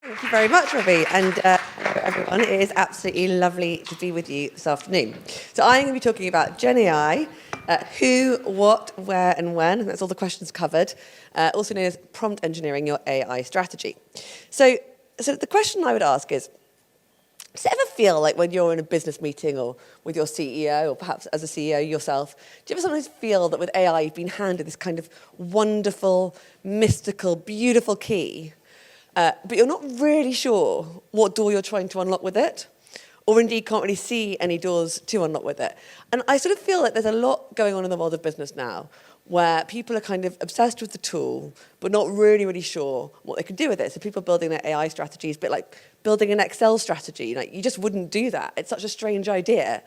Thank you very much, Robbie, and hello everyone. It is absolutely lovely to be with you this afternoon. So I'm going to be talking about GenAI, who, what, where and when. That's all the questions covered, also known as prompt engineering your AI strategy. So the question I would ask is, does it ever feel like when you're in a business meeting or with your CEO or perhaps as a CEO yourself, do you ever sometimes feel that with AI you've been handed this kind of wonderful, mystical, beautiful key, but you're not really sure what door you're trying to unlock with it, or indeed can't really see any doors to unlock with it? And I sort of feel like there's a lot going on in the world of business now, where people are kind of obsessed with the tool, but not really sure what they can do with it. So people are building their AI strategies, a bit like building an Excel strategy. Like, you just wouldn't do that. It's such a strange idea.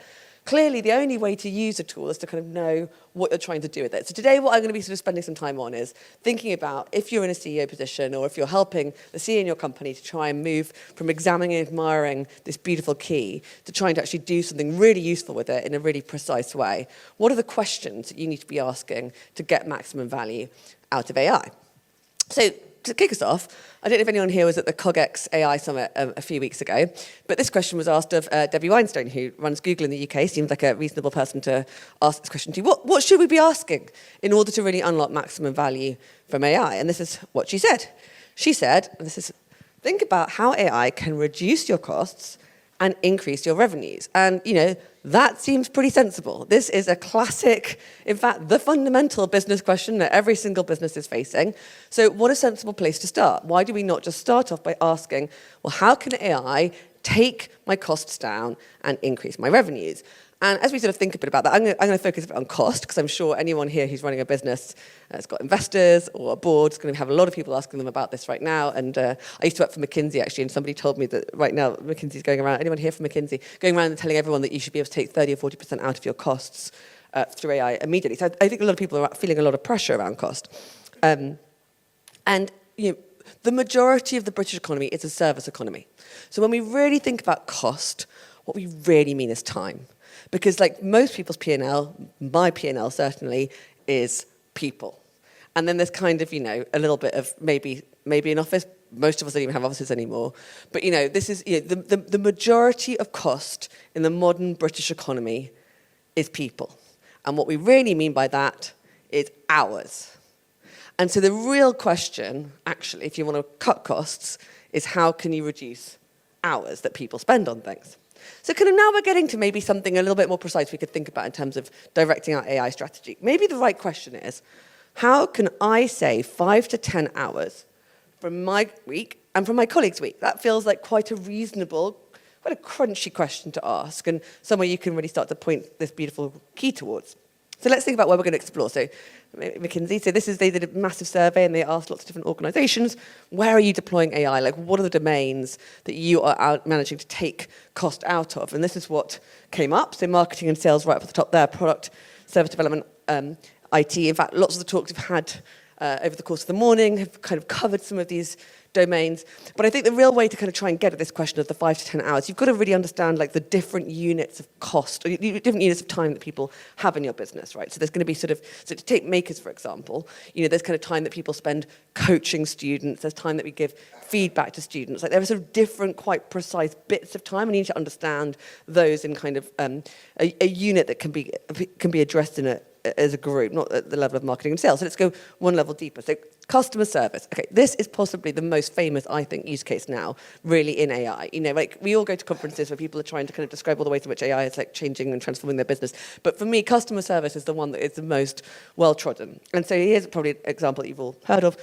Clearly, the only way to use a tool is to kind of know what you're trying to do with it. So today, what I'm going to be sort of spending some time on is thinking about if you're in a CEO position or if you're helping the CEO in your company to try and move from examining and admiring this beautiful key to trying to actually do something really useful with it in a really precise way. What are the questions that you need to be asking to get maximum value out of AI? So to kick us off, I don't know if anyone here was at the CogX AI Summit a few weeks ago, but this question was asked of Debbie Weinstein, who runs Google in the UK. Seems like a reasonable person to ask this question to. What should we be asking in order to really unlock maximum value from AI? And this is what she said. She said, and this is, think about how AI can reduce your costs and increase your revenues. And, that seems pretty sensible. This is a classic, in fact, the fundamental business question that every single business is facing. So what a sensible place to start. Why do we not just start off by asking, well, how can AI take my costs down and increase my revenues? And as we sort of think a bit about that, I'm going to focus a bit on cost, because I'm sure anyone here who's running a business has got investors or a board is going to have a lot of people asking them about this right now. And I used to work for McKinsey, actually, and somebody told me that right now McKinsey's going around, anyone here from McKinsey, going around and telling everyone that you should be able to take 30 or 40% out of your costs through AI immediately. So I think a lot of people are feeling a lot of pressure around cost. The majority of the British economy is a service economy. So when we really think about cost, what we really mean is time. Because like most people's P&L, my P&L certainly, is people. And then there's kind of, a little bit of maybe an office. Most of us don't even have offices anymore. But, this is, the majority of cost in the modern British economy is people. And what we really mean by that is hours. And so the real question, actually, if you want to cut costs, is how can you reduce hours that people spend on things? So kind of now we're getting to maybe something a little bit more precise we could think about in terms of directing our AI strategy. Maybe the right question is, how can I save 5 to 10 hours from my week and from my colleague's week? That feels like quite a reasonable, quite a crunchy question to ask, and somewhere you can really start to point this beautiful key towards. So let's think about where we're going to explore. So McKinsey, they did a massive survey and they asked lots of different organizations, where are you deploying AI? Like, what are the domains that you are managing to take cost out of? And this is what came up. So marketing and sales right up at the top there, product, service development, IT. In fact, lots of the talks we've had over the course of the morning have kind of covered some of these domains. But I think the real way to kind of try and get at this question of the 5 to 10 hours, you've got to really understand like the different units of cost, or different units of time that people have in your business, right? So there's going to be so to take makers, for example, there's kind of time that people spend coaching students, there's time that we give feedback to students. Like there are sort of different, quite precise bits of time, and you need to understand those in kind of a unit that can be addressed as a group, not at the level of marketing and sales. So let's go one level deeper. So customer service. Okay, this is possibly the most famous, I think, use case now, really, in AI. Like we all go to conferences where people are trying to kind of describe all the ways in which AI is like changing and transforming their business. But for me, customer service is the one that is the most well-trodden. And so here's probably an example that you've all heard of.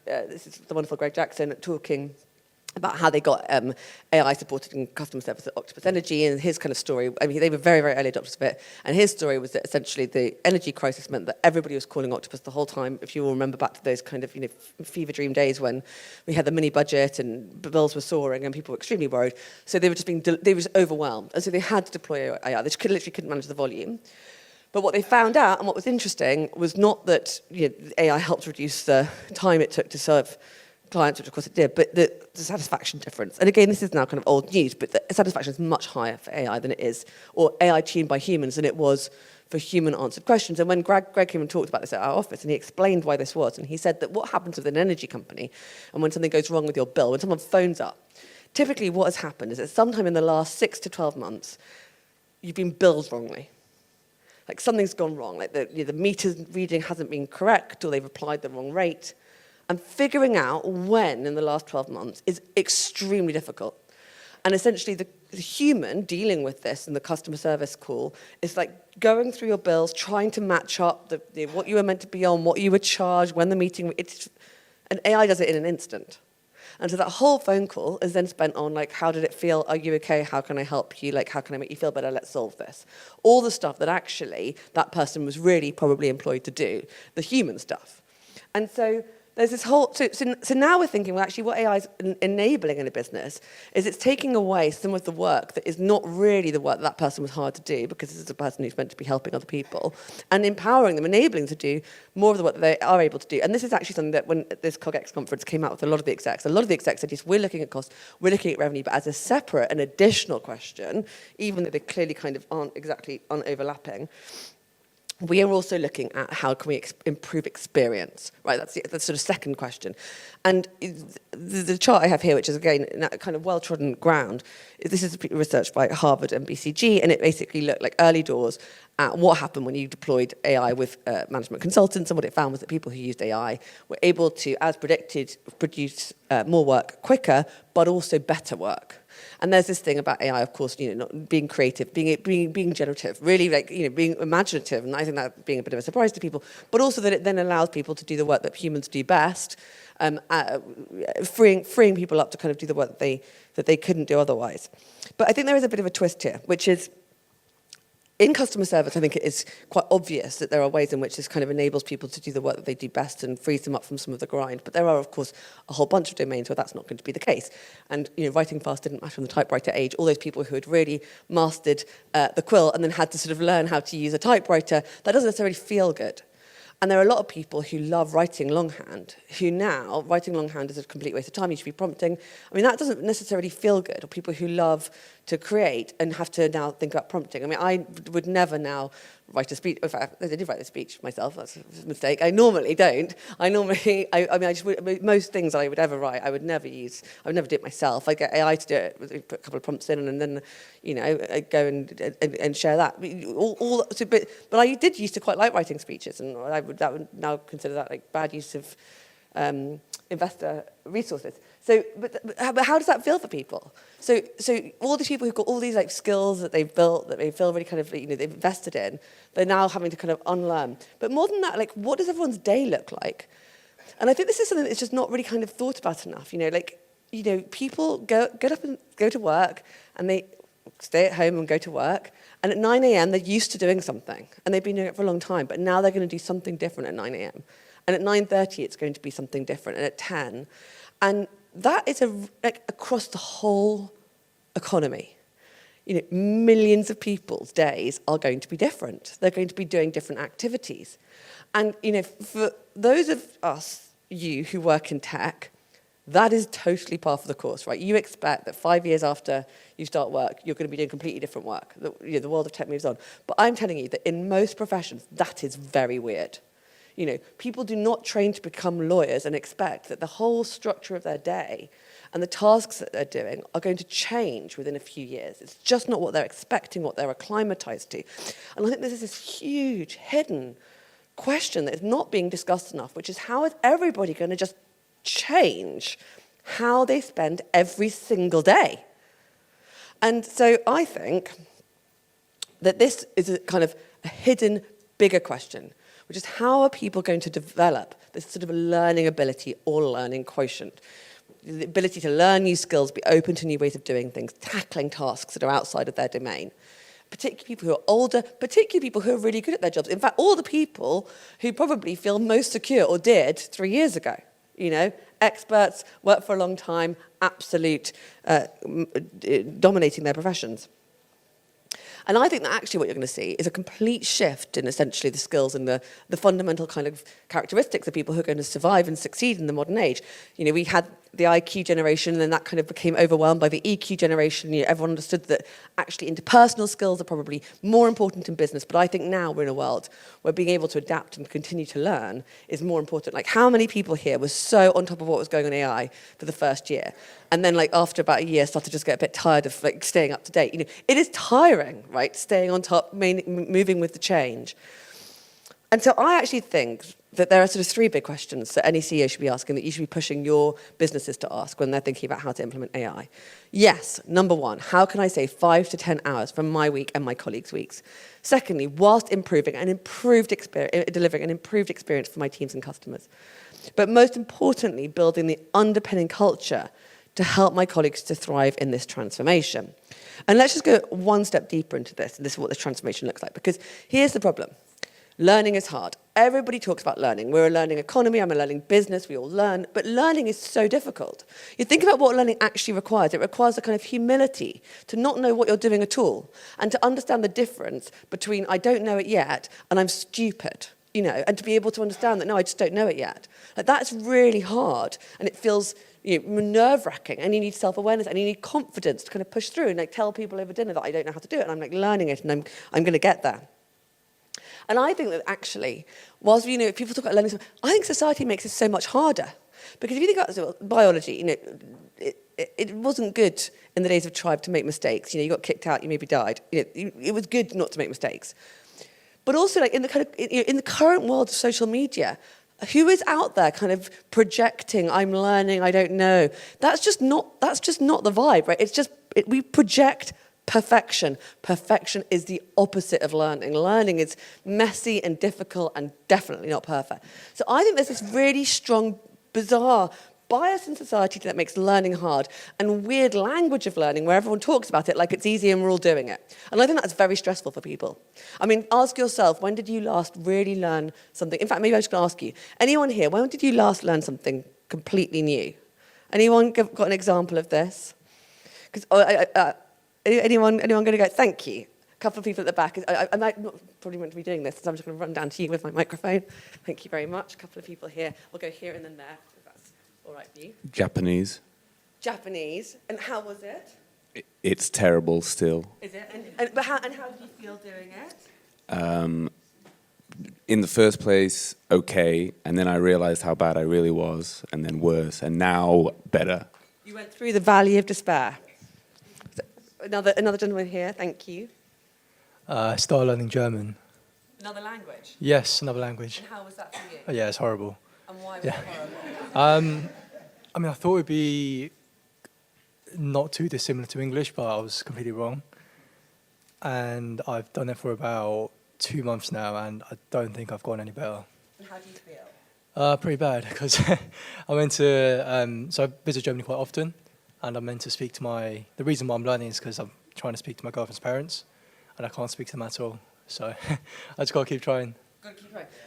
This is the wonderful Greg Jackson talking about how they got AI supported in customer service at Octopus Energy, and his kind of story, they were very, very early adopters of it, and his story was that essentially the energy crisis meant that everybody was calling Octopus the whole time. If you all remember back to those kind of, fever dream days when we had the mini budget and bills were soaring and people were extremely worried, so they were just overwhelmed, and so they had to deploy AI. They literally couldn't manage the volume. But what they found out, and what was interesting, was not that AI helped reduce the time it took to serve clients, which of course it did, but the satisfaction difference. And again, this is now kind of old news, but the satisfaction is much higher for AI than it is, or AI tuned by humans than it was for human-answered questions. And when Greg came and talked about this at our office, and he explained why this was, and he said that what happens with an energy company, and when something goes wrong with your bill, when someone phones up, typically what has happened is that sometime in the last 6 to 12 months, you've been billed wrongly. Like something's gone wrong, like the meter reading hasn't been correct, or they've applied the wrong rate. And figuring out when in the last 12 months is extremely difficult. And essentially the human dealing with this in the customer service call is like going through your bills, trying to match up what you were meant to be on, what you were charged, when the meeting, and AI does it in an instant. And so that whole phone call is then spent on like, how did it feel? Are you okay? How can I help you? Like, how can I make you feel better? Let's solve this. All the stuff that actually that person was really probably employed to do, the human stuff. And so there's this whole, so now we're thinking, well, actually what AI is enabling in a business is it's taking away some of the work that is not really the work that person was hired to do, because this is a person who's meant to be helping other people, and empowering them, enabling them to do more of the work that they are able to do. And this is actually something that when this CogX conference came out with a lot of the execs said, yes, we're looking at cost, we're looking at revenue, but as a separate and additional question, even though they clearly kind of aren't overlapping, we are also looking at how can we improve experience, right? That's the sort of second question. And the chart I have here, which is, again, kind of well-trodden ground, this is research by Harvard and BCG, and it basically looked like early doors at what happened when you deployed AI with management consultants, and what it found was that people who used AI were able to, as predicted, produce more work quicker, but also better work. And there's this thing about AI, of course, not being creative, being generative, really being imaginative, and I think that being a bit of a surprise to people, but also that it then allows people to do the work that humans do best, freeing people up to kind of do the work that they couldn't do otherwise. But I think there is a bit of a twist here, which is, in customer service, I think it is quite obvious that there are ways in which this kind of enables people to do the work that they do best and frees them up from some of the grind. But there are, of course, a whole bunch of domains where that's not going to be the case. And writing fast didn't matter in the typewriter age. All those people who had really mastered the quill and then had to sort of learn how to use a typewriter, that doesn't necessarily feel good. And there are a lot of people who love writing longhand, who now, writing longhand is a complete waste of time, you should be prompting. I mean, that doesn't necessarily feel good. Or people who love to create and have to now think about prompting. I mean, I would never now write a speech. In fact, I did write a speech myself, that's a mistake. I normally don't. Most things I would ever write, I would never do it myself. I get AI to do it, put a couple of prompts in, and then, I go and share that. But I did used to quite like writing speeches, and that would now consider that like bad use of investor resources. So, but how does that feel for people? So all these people who've got all these like skills that they've built, that they feel really kind of they've invested in, they're now having to kind of unlearn. But more than that, like, what does everyone's day look like? And I think this is something that's just not really kind of thought about enough. People get up and go to work, and they stay at home and go to work. And at 9 a.m. they're used to doing something, and they've been doing it for a long time. But now they're going to do something different at 9 a.m. And at 9:30 it's going to be something different, and at 10. And that is across the whole economy. Millions of people's days are going to be different. They're going to be doing different activities. And, for those of us, you who work in tech, that is totally par for the course, right? You expect that 5 years after you start work, you're going to be doing completely different work. The world of tech moves on. But I'm telling you that in most professions, that is very weird. People do not train to become lawyers and expect that the whole structure of their day and the tasks that they're doing are going to change within a few years. It's just not what they're expecting, what they're acclimatized to. And I think this is this huge, hidden question that is not being discussed enough, which is, how is everybody going to just change how they spend every single day? And so I think that this is a kind of a hidden, bigger question, which is, how are people going to develop this sort of learning ability or learning quotient? The ability to learn new skills, be open to new ways of doing things, tackling tasks that are outside of their domain. Particularly people who are older, particularly people who are really good at their jobs. In fact, all the people who probably feel most secure, or did 3 years ago. Experts, worked for a long time, absolute, dominating their professions. And I think that actually what you're going to see is a complete shift in essentially the skills and the fundamental kind of characteristics of people who are going to survive and succeed in the modern age. We had the IQ generation, and then that kind of became overwhelmed by the EQ generation. Everyone understood that actually interpersonal skills are probably more important in business. But I think now we're in a world where being able to adapt and continue to learn is more important. Like, how many people here were so on top of what was going on in AI for the first year, and then like after about a year started to just get a bit tired of like staying up to date? It is tiring, right? Staying on top, moving with the change. And so I actually think that there are sort of three big questions that any CEO should be asking, that you should be pushing your businesses to ask when they're thinking about how to implement AI. Yes, number one, how can I save 5 to 10 hours from my week and my colleagues' weeks? Secondly, whilst improving an improved experience, delivering an improved experience for my teams and customers. But most importantly, building the underpinning culture to help my colleagues to thrive in this transformation. And let's just go one step deeper into this, and this is what this transformation looks like, because here's the problem. Learning is hard. Everybody talks about learning. We're a learning economy, I'm a learning business, we all learn, but learning is so difficult. You think about what learning actually requires. It requires a kind of humility to not know what you're doing at all, and to understand the difference between I don't know it yet and I'm stupid, and to be able to understand that, no, I just don't know it yet. Like, that's really hard, and it feels nerve-wracking, and you need self-awareness, and you need confidence to kind of push through and like tell people over dinner that I don't know how to do it, and I'm like learning it, and I'm going to get there. And I think that actually, whilst people talk about learning, I think society makes it so much harder. Because if you think about biology, it wasn't good in the days of tribe to make mistakes. You got kicked out, you maybe died. It was good not to make mistakes. But also, like in the current world of social media, who is out there kind of projecting, I'm learning, I don't know? That's just not the vibe, right? It's just we project perfection. Perfection is the opposite of learning. Learning is messy and difficult and definitely not perfect. So I think there's this really strong, bizarre bias in society that makes learning hard, and weird language of learning where everyone talks about it like it's easy and we're all doing it. And I think that's very stressful for people. I mean, ask yourself, when did you last really learn something? In fact, maybe I was going to ask you, anyone here, when did you last learn something completely new? Anyone got an example of this? Because anyone going to go, thank you? A couple of people at the back. I might not probably meant to be doing this, so I'm just going to run down to you with my microphone. Thank you very much. A couple of people here. We'll go here and then there, if that's all right with you. Japanese. And how was it? It's terrible still. Is it? And how did you feel doing it? In the first place, okay, and then I realised how bad I really was, and then worse, and now better. You went through the valley of despair. Another gentleman here, thank you. I started learning German. Another language? Yes, another language. And how was that for you? Oh, yeah, it's horrible. And why was it horrible? I mean, I thought it would be not too dissimilar to English, but I was completely wrong. And I've done it for about 2 months now, and I don't think I've gotten any better. And how do you feel? Pretty bad, because I went to, so I visit Germany quite often, and I'm meant to speak to the reason why I'm learning is because I'm trying to speak to my girlfriend's parents, and I can't speak to them at all. So I just got to keep trying.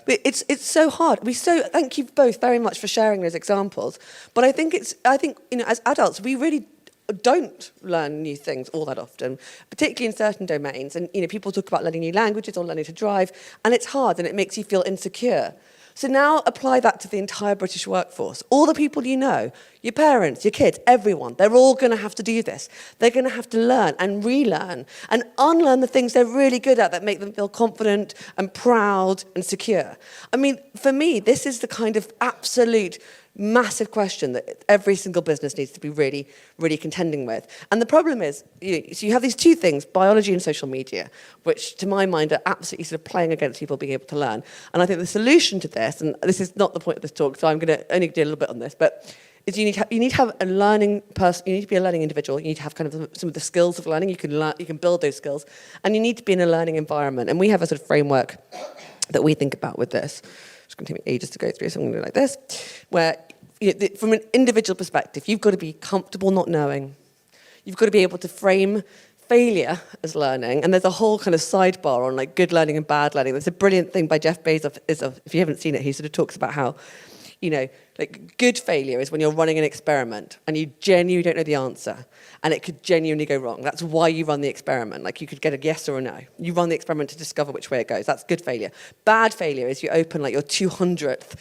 But it's so hard. Thank you both very much for sharing those examples. But I think as adults, we really don't learn new things all that often, particularly in certain domains. And people talk about learning new languages or learning to drive, and it's hard and it makes you feel insecure. So now apply that to the entire British workforce. All the people you know, your parents, your kids, everyone, they're all going to have to do this. They're going to have to learn and relearn and unlearn the things they're really good at that make them feel confident and proud and secure. I mean, for me, this is the kind of absolute massive question that every single business needs to be really, really contending with. And the problem is, so you have these two things, biology and social media, which to my mind are absolutely sort of playing against people being able to learn. And I think the solution to this, and this is not the point of this talk, so I'm going to only do a little bit on this, but is you need to have a learning person, you need to be a learning individual, you need to have kind of some of the skills of learning, you can build those skills, and you need to be in a learning environment. And we have a sort of framework that we think about with this. It's going to take me ages to go through, so I'm going to do it like this, where from an individual perspective, you've got to be comfortable not knowing. You've got to be able to frame failure as learning, and there's a whole kind of sidebar on like good learning and bad learning. There's a brilliant thing by Jeff Bezos, if you haven't seen it, he sort of talks about how, like good failure is when you're running an experiment and you genuinely don't know the answer and it could genuinely go wrong. That's why you run the experiment. Like you could get a yes or a no. You run the experiment to discover which way it goes. That's good failure. Bad failure is you open like your 200th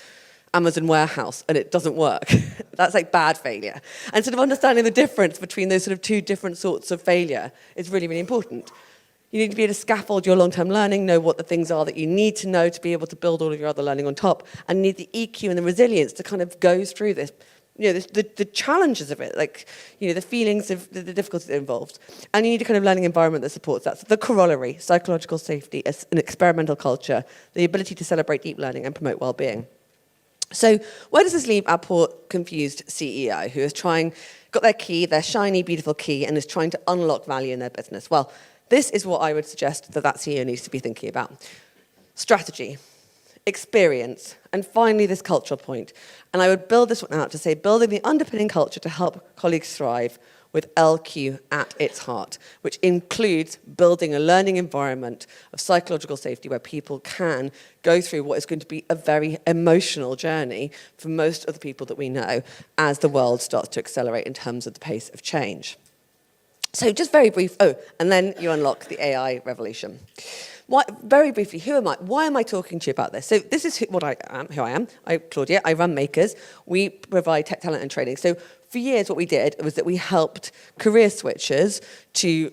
Amazon warehouse and it doesn't work. That's like bad failure. And sort of understanding the difference between those sort of two different sorts of failure is really, really important. You need to be able to scaffold your long-term learning, know what the things are that you need to know to be able to build all of your other learning on top, and need the EQ and the resilience to kind of go through this, the challenges of it, like, the feelings of the difficulties involved. And you need a kind of learning environment that supports that. So the corollary, psychological safety, an experimental culture, the ability to celebrate deep learning and promote well-being. So where does this leave our poor, confused CEO who is got their key, their shiny, beautiful key, and is trying to unlock value in their business? Well, this is what I would suggest that CEO needs to be thinking about. Strategy, experience, and finally this cultural point. And I would build this one out to say building the underpinning culture to help colleagues thrive with LQ at its heart, which includes building a learning environment of psychological safety where people can go through what is going to be a very emotional journey for most of the people that we know as the world starts to accelerate in terms of the pace of change. So just very brief, and then you unlock the AI revolution. Very briefly, who am I? Why am I talking to you about this? So this is who I am. I'm Claudia. I run Makers. We provide tech talent and training. So for years, what we did was that we helped career switchers to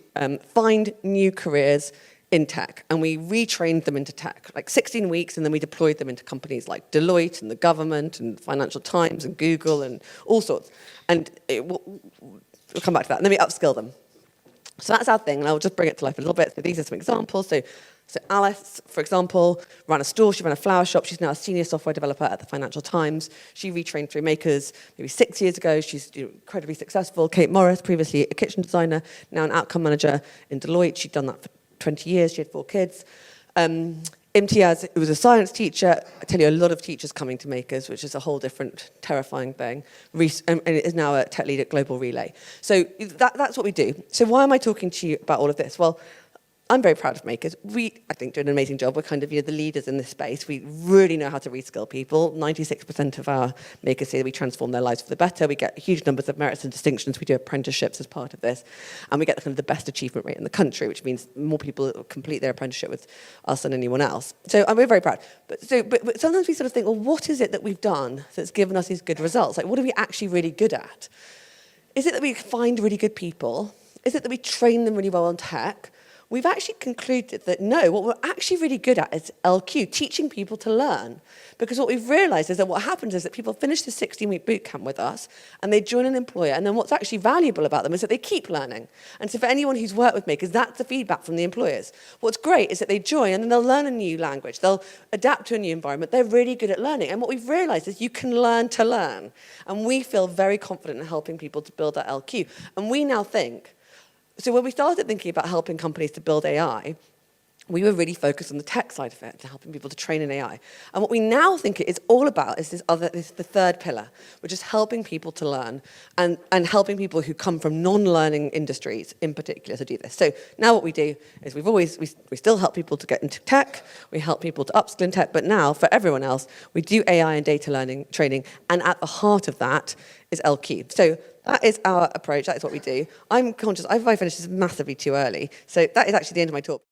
find new careers in tech, and we retrained them into tech, like 16 weeks, and then we deployed them into companies like Deloitte and the government and Financial Times and Google and all sorts. And we'll come back to that, and then we upskill them. So that's our thing, and I'll just bring it to life a little bit. So these are some examples. So Alice, for example, ran a store. She ran a flower shop. She's now a senior software developer at the Financial Times. She retrained through Makers maybe 6 years ago. She's incredibly successful. Kate Morris, previously a kitchen designer, now an outcome manager in Deloitte. She'd done that for 20 years. She had 4 kids. Imtiaz, who was a science teacher. I tell you, a lot of teachers coming to Makers, which is a whole different, terrifying thing, and is now a tech lead at Global Relay. So that's what we do. So why am I talking to you about all of this? Well, I'm very proud of Makers. We, I think, do an amazing job. We're kind of the leaders in this space. We really know how to reskill people. 96% of our Makers say that we transform their lives for the better. We get huge numbers of merits and distinctions. We do apprenticeships as part of this. And we get the kind of the best achievement rate in the country, which means more people complete their apprenticeship with us than anyone else. So we're very proud. But sometimes we sort of think, well, what is it that we've done that's given us these good results? Like, what are we actually really good at? Is it that we find really good people? Is it that we train them really well on tech? We've actually concluded that no, what we're actually really good at is LQ, teaching people to learn. Because what we've realized is that what happens is that people finish the 16-week bootcamp with us and they join an employer, and then what's actually valuable about them is that they keep learning. And so for anyone who's worked with Makers, that's the feedback from the employers. What's great is that they join and then they'll learn a new language, they'll adapt to a new environment, they're really good at learning. And what we've realized is you can learn to learn. And we feel very confident in helping people to build that LQ. And we now think, so when we started thinking about helping companies to build AI, we were really focused on the tech side of it, to helping people to train in AI. And what we now think it is all about is the third pillar, which is helping people to learn and helping people who come from non-learning industries in particular to do this. So now what we do is we still help people to get into tech, we help people to upskill in tech, but now for everyone else, we do AI and data learning training, and at the heart of that is LQ. So that is our approach, that is what we do. I'm conscious, I finished this massively too early, so that is actually the end of my talk.